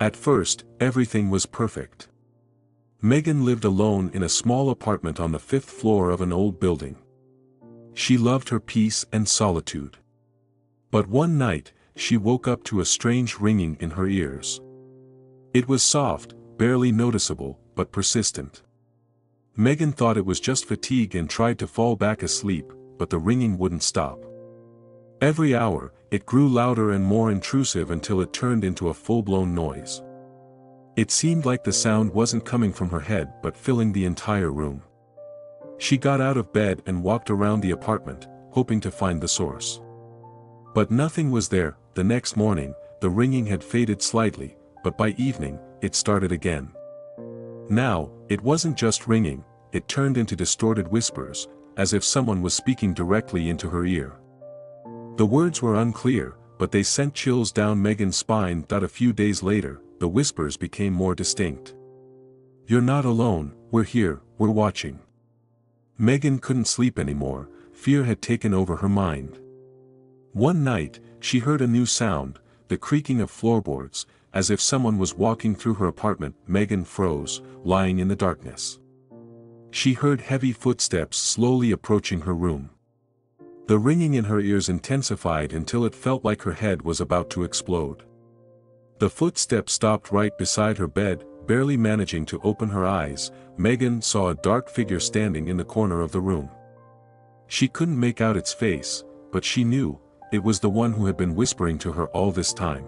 At first, everything was perfect. Megan lived alone in a small apartment on the 5th floor of an old building. She loved her peace and solitude. But one night, she woke up to a strange ringing in her ears. It was soft, barely noticeable, but persistent. Megan thought it was just fatigue and tried to fall back asleep, but the ringing wouldn't stop. Every hour, it grew louder and more intrusive until it turned into a full-blown noise. It seemed like the sound wasn't coming from her head but filling the entire room. She got out of bed and walked around the apartment, hoping to find the source. But nothing was there. The next morning, the ringing had faded slightly, but by evening, it started again. Now, it wasn't just ringing, it turned into distorted whispers, as if someone was speaking directly into her ear. The words were unclear, but they sent chills down Megan's spine. A few days later, the whispers became more distinct. "You're not alone, we're here, we're watching." Megan couldn't sleep anymore, fear had taken over her mind. One night, she heard a new sound, the creaking of floorboards, as if someone was walking through her apartment. Megan froze, lying in the darkness. She heard heavy footsteps slowly approaching her room. The ringing in her ears intensified until it felt like her head was about to explode. The footsteps stopped right beside her bed. Barely managing to open her eyes, Megan saw a dark figure standing in the corner of the room. She couldn't make out its face, but she knew, it was the one who had been whispering to her all this time.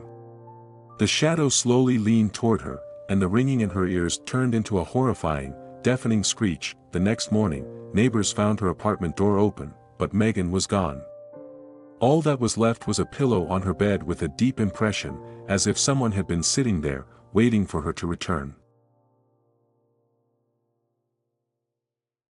The shadow slowly leaned toward her, and the ringing in her ears turned into a horrifying, deafening screech. The next morning, neighbors found her apartment door open, but Megan was gone. All that was left was a pillow on her bed with a deep impression, as if someone had been sitting there, waiting for her to return.